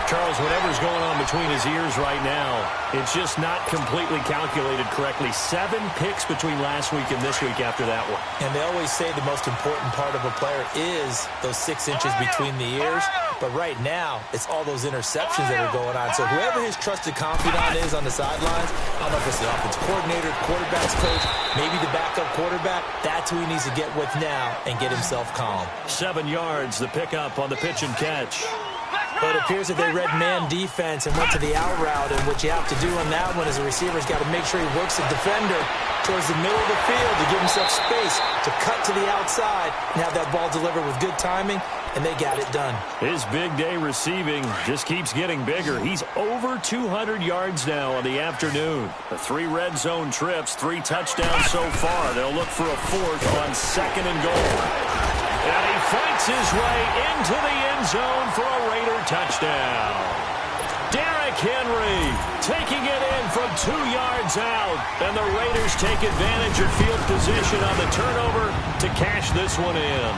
Charles, whatever's going on between his ears right now, it's just not completely calculated correctly. 7 picks between last week and this week after that one. And they always say the most important part of a player is those 6 inches between the ears. But right now, it's all those interceptions that are going on. So whoever his trusted confidant is on the sidelines, I don't know if it's the offensive coordinator, quarterback's coach, maybe the backup quarterback, that's who he needs to get with now and get himself calm. 7 yards, the pickup on the pitch and catch. But it appears that they read man defense and went to the out route, and what you have to do on that one is the receiver's got to make sure he works the defender towards the middle of the field to give himself space to cut to the outside and have that ball delivered with good timing, and they got it done. His big day receiving just keeps getting bigger. He's over 200 yards now on the afternoon. The 3 red zone trips, 3 touchdowns so far. They'll look for a 4th on 2nd and goal. And he fights his way into the end zone for a Raider touchdown. Derrick Henry taking it in from 2 yards out. And the Raiders take advantage of field position on the turnover to cash this one in.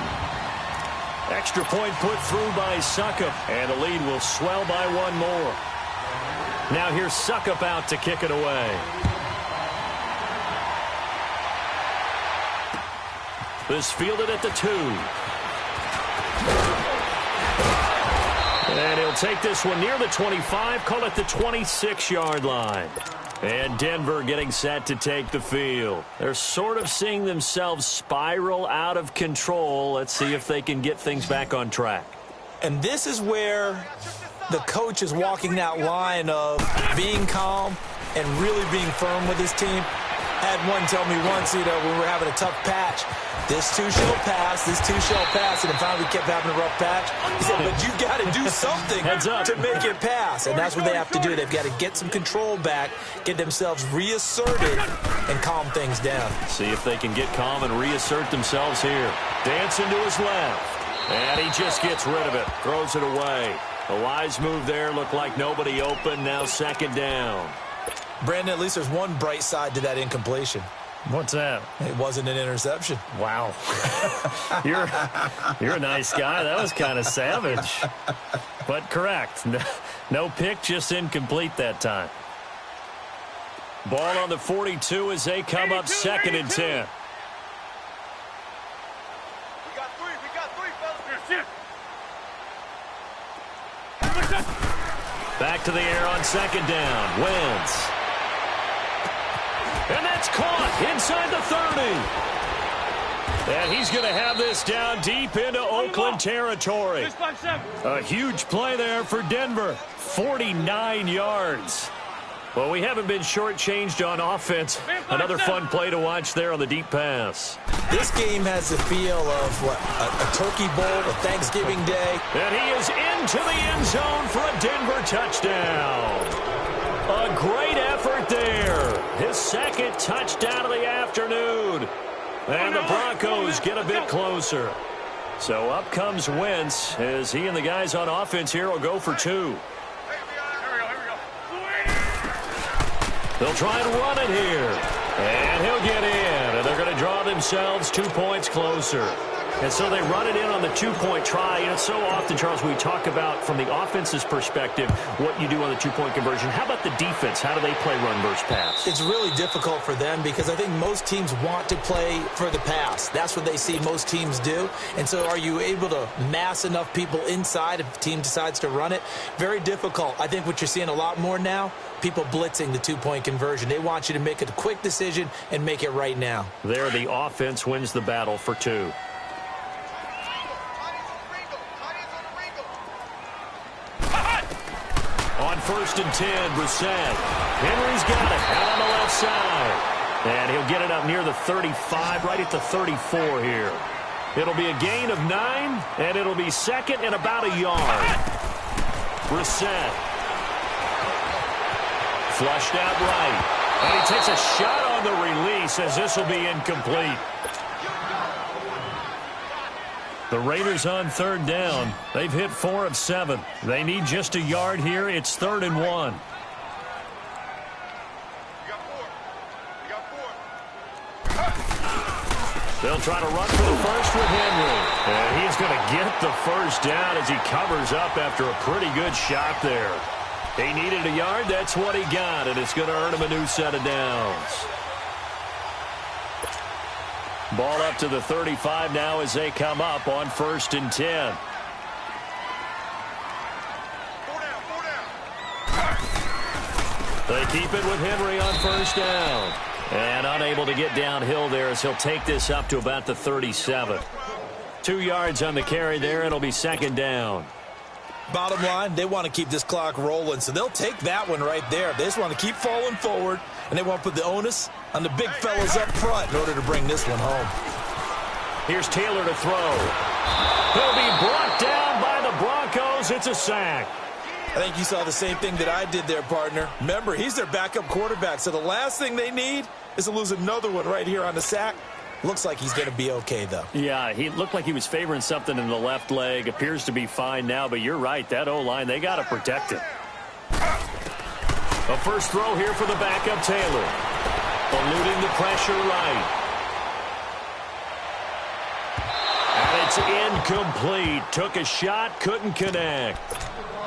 Extra point put through by Suckup. And the lead will swell by 1 more. Now here's Suckup out to kick it away. This fielded at the 2. And he'll take this one near the 25, call it the 26-yard line. And Denver getting set to take the field. They're sort of seeing themselves spiral out of control. Let's see if they can get things back on track. And this is where the coach is walking that line of being calm and really being firm with his team. Had one tell me once, when we were having a tough patch, this too shall pass, this too shall pass, and then finally we kept having a rough patch. He said, but you've got to do something to make it pass, and that's what they have to do. They've got to get some control back, get themselves reasserted, and calm things down. See if they can get calm and reassert themselves here. Dancing to his left, and he just gets rid of it, throws it away. A wise move there, looked like nobody open, now 2nd down. Brandon, at least there's one bright side to that incompletion. What's that? It wasn't an interception. Wow. You're a nice guy. That was kind of savage. But correct. No pick, just incomplete that time. Ball on the 42 as they come up 2nd and 10. We got 3, fellas. Back to the air on 2nd down. Wentz. And that's caught inside the 30. And he's going to have this down deep into Oakland territory. A huge play there for Denver. 49 yards. Well, we haven't been shortchanged on offense. Another fun play to watch there on the deep pass. This game has the feel of what, a turkey bowl, a Thanksgiving day. And he is into the end zone for a Denver touchdown. A great effort there. His second touchdown of the afternoon. And the Broncos get a bit closer. So up comes Wentz as he and the guys on offense here will go for two. They'll try and run it here. And he'll get in. And they're going to draw themselves 2 points closer. And so they run it in on the two-point try. And it's so often, Charles, we talk about from the offense's perspective what you do on the two-point conversion. How about the defense? How do they play run versus pass? It's really difficult for them because I think most teams want to play for the pass. That's what they see most teams do. And so are you able to mass enough people inside if the team decides to run it? Very difficult. I think what you're seeing a lot more now, people blitzing the two-point conversion. They want you to make a quick decision and make it right now. There, the offense wins the battle for two. On 1st and 10, Brissett. Henry's got it out on the left side. And he'll get it up near the 35, right at the 34 here. It'll be a gain of 9, and it'll be second and about a yard. Brissett. Flushed out right. And he takes a shot on the release as this will be incomplete. The Raiders on 3rd down. They've hit 4 of 7. They need just a yard here. It's 3rd and 1. They'll try to run for the first with Henry. And he's going to get the first down as he covers up after a pretty good shot there. He needed a yard. That's what he got, and it's going to earn him a new set of downs. Ball up to the 35 now as they come up on 1st and 10. They keep it with Henry on 1st down. And unable to get downhill there as he'll take this up to about the 37. 2 yards on the carry there. It'll be 2nd down. Bottom line, they want to keep this clock rolling, so they'll take that one right there. They just want to keep falling forward, and they want to put the onus on the big fellas up front in order to bring this one home. Here's Taylor to throw. He'll be brought down by the Broncos. It's a sack. I think you saw the same thing that I did there, partner. Remember, he's their backup quarterback, so the last thing they need is to lose another one right here on the sack. Looks like he's going to be okay, though. Yeah, he looked like he was favoring something in the left leg. Appears to be fine now, but you're right. That O-line, they got to protect it. A first throw here for the backup, Taylor. Eluding the pressure right. And it's incomplete. Took a shot, couldn't connect.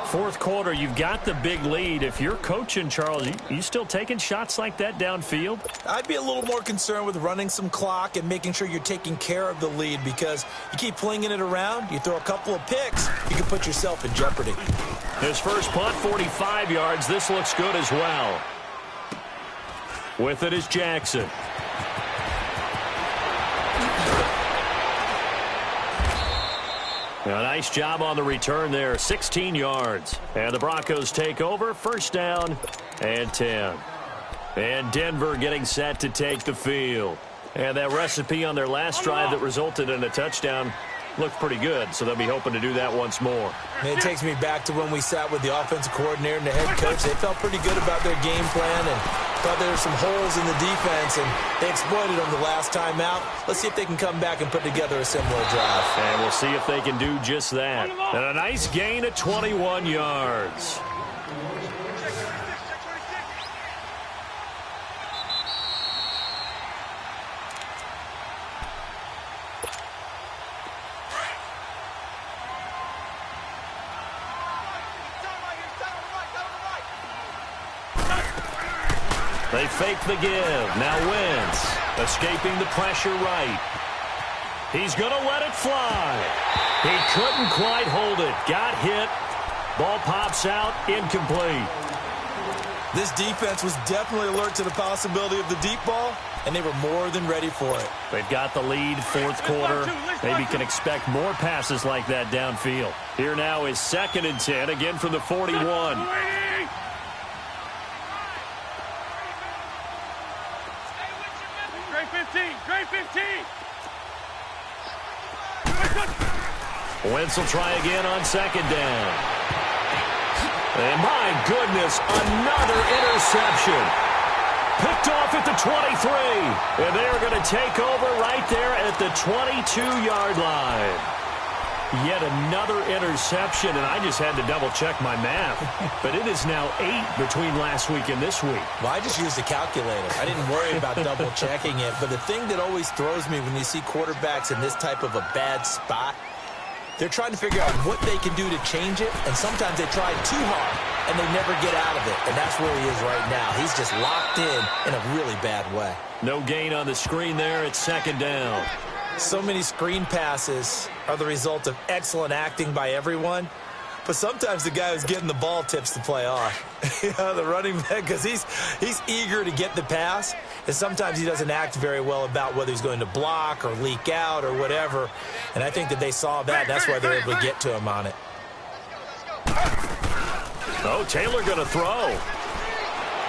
4th quarter, you've got the big lead. If you're coaching, Charles, you still taking shots like that downfield? I'd be a little more concerned with running some clock and making sure you're taking care of the lead, because you keep flinging it around, you throw a couple of picks, you can put yourself in jeopardy. His first punt, 45 yards. This looks good as well. With it is Jackson. A nice job on the return there. 16 yards. And the Broncos take over. 1st down and 10. And Denver getting set to take the field. And that recipe on their last drive that resulted in a touchdown looked pretty good, so they'll be hoping to do that once more. And it takes me back to when we sat with the offensive coordinator and the head coach. They felt pretty good about their game plan and thought there were some holes in the defense, and they exploited them the last time out. Let's see if they can come back and put together a similar drive. And we'll see if they can do just that. And a nice gain of 21 yards. They fake the give. Now Wentz escaping the pressure right. He's going to let it fly. He couldn't quite hold it. Got hit. Ball pops out. Incomplete. This defense was definitely alert to the possibility of the deep ball, and they were more than ready for it. They've got the lead, fourth quarter. Maybe can expect more passes like that downfield. Here now is 2nd and 10, again from the 41. Great 15, great 15. Wentz will try again on 2nd down. And my goodness, another interception. Picked off at the 23. And they're going to take over right there at the 22-yard line. Yet another interception, and I just had to double-check my math. But it is now 8 between last week and this week. Well, I just used a calculator. I didn't worry about double-checking it. But the thing that always throws me when you see quarterbacks in this type of a bad spot, they're trying to figure out what they can do to change it, and sometimes they try too hard, and they never get out of it. And that's where he is right now. He's just locked in a really bad way. No gain on the screen there. It's 2nd down. So many screen passes are the result of excellent acting by everyone. But sometimes the guy who's getting the ball tips the play off. The running back, because he's eager to get the pass, and sometimes he doesn't act very well about whether he's going to block or leak out or whatever. And I think that they saw that, and that's why they were able to get to him on it. Oh, Taylor going to throw.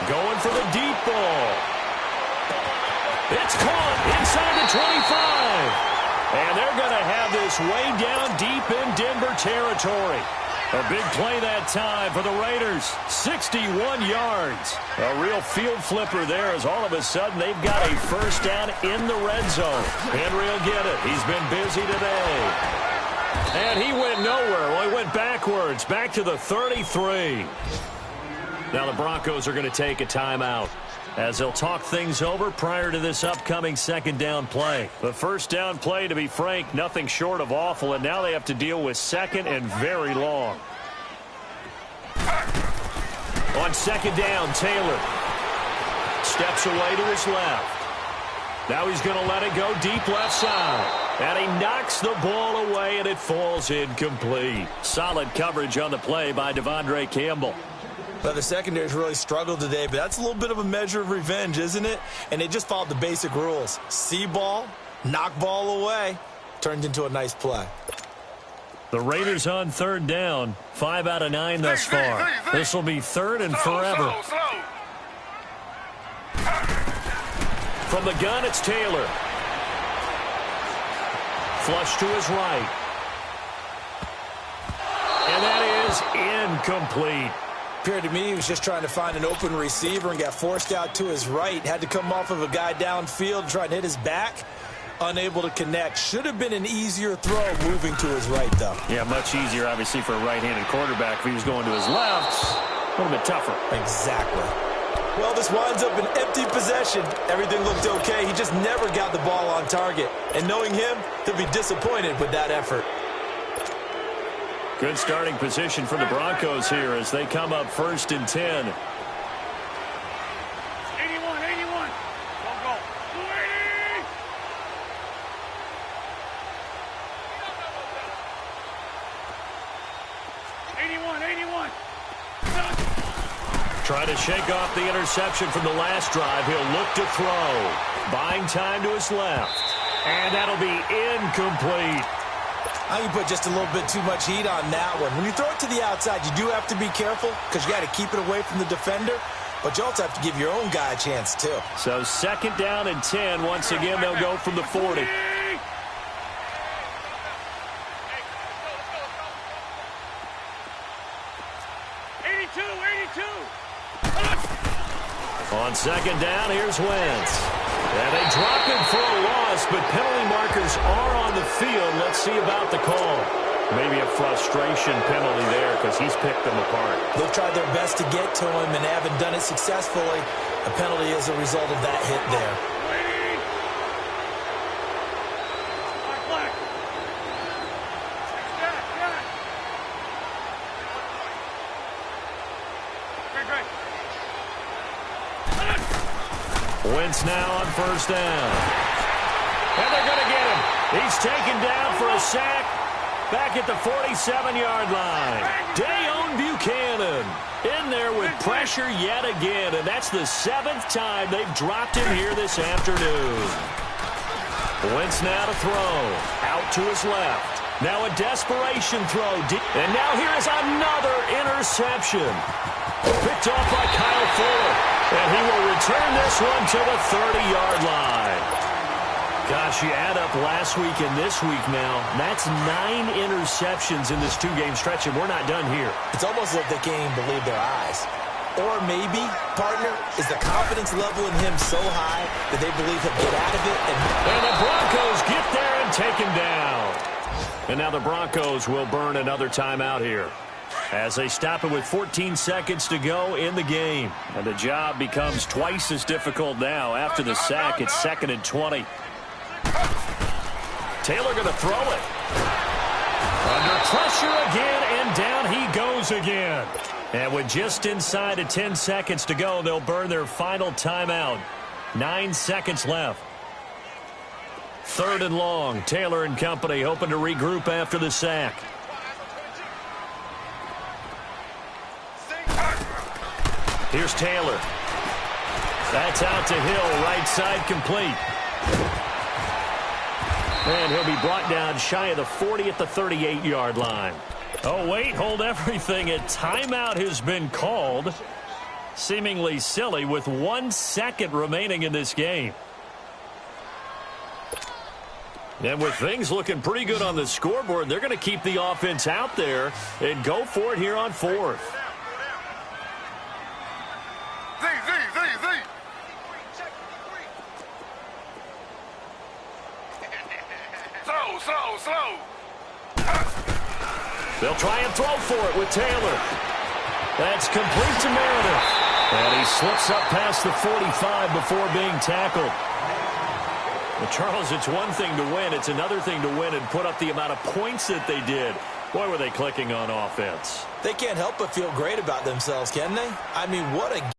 Going for the deep ball. It's caught inside the 25. And they're going to have this way down deep in Denver territory. A big play that time for the Raiders. 61 yards. A real field flipper there as all of a sudden they've got a first down in the red zone. Henry will get it. He's been busy today. And he went nowhere. Well, he went backwards, back to the 33. Now the Broncos are going to take a timeout as they'll talk things over prior to this upcoming 2nd down play. The first down play, to be frank, nothing short of awful, and now they have to deal with 2nd and very long. On 2nd down, Taylor steps away to his left. Now he's going to let it go deep left side. And he knocks the ball away, and it falls incomplete. Solid coverage on the play by Devondre Campbell. Well, the secondary's really struggled today, but that's a little bit of a measure of revenge, isn't it? And they just followed the basic rules. See ball, knock ball away. Turned into a nice play. The Raiders on 3rd down. 5 out of 9 thus far. This will be 3rd and forever. From the gun, it's Taylor. Flush to his right. And that is incomplete. Appeared to me he was just trying to find an open receiver and got forced out to his right. Had to come off of a guy downfield, try and hit his back. Unable to connect. Should have been an easier throw moving to his right, though. Yeah, much easier, obviously, for a right-handed quarterback. If he was going to his left, a little bit tougher. Exactly. Well, this winds up an empty possession. Everything looked okay. He just never got the ball on target. And knowing him, he'll be disappointed with that effort. Good starting position for the Broncos here as they come up 1st and 10. 81, 81. Don't go. 280. Trying to shake off the interception from the last drive. He'll look to throw. Buying time to his left. And that'll be incomplete. I can put just a little bit too much heat on that one. When you throw it to the outside, you do have to be careful because you got to keep it away from the defender. But you also have to give your own guy a chance, too. So 2nd down and 10. Once again, they'll go from the 40. 82, 82. On 2nd down, here's Wentz. And they drop him for a loss, but penalty markers are on the field. Let's see about the call. Maybe a frustration penalty there because he's picked them apart. They've tried their best to get to him and haven't done it successfully. A penalty is a result of that hit there. Wentz now on 1st down. And they're going to get him. He's taken down for a sack. back at the 47-yard line. Dayon Buchanan in there with pressure yet again, and that's the 7th time they've dropped him here this afternoon. Wentz now to throw. Out to his left. Now a desperation throw. And now here is another interception. Picked off by Kyle Fuller. And he will return this one to the 30-yard line. Gosh, you add up last week and this week now. That's 9 interceptions in this 2-game stretch, and we're not done here. It's almost like they can't even believe their eyes. Or maybe, partner, is the confidence level in him so high that they believe he'll get out of it. And the Broncos get there and take him down. And now the Broncos will burn another timeout here, as they stop it with 14 seconds to go in the game. And the job becomes twice as difficult now. After the sack, it's 2nd and 20. Taylor going to throw it. Under pressure again, and down he goes again. And with just inside of 10 seconds to go, they'll burn their final timeout. 9 seconds left. 3rd and long. Taylor and company hoping to regroup after the sack. Here's Taylor. That's out to Hill, right side complete. And he'll be brought down shy of the 40 at the 38-yard line. Oh, wait, hold everything. A timeout has been called. Seemingly silly with 1 second remaining in this game. And with things looking pretty good on the scoreboard, they're going to keep the offense out there and go for it here on 4th. Slow. They'll try and throw for it with Taylor. That's complete to Meredith. And he slips up past the 45 before being tackled. Well, Charles, it's one thing to win. It's another thing to win and put up the amount of points that they did. Boy, were they clicking on offense. They can't help but feel great about themselves, can they? I mean, what a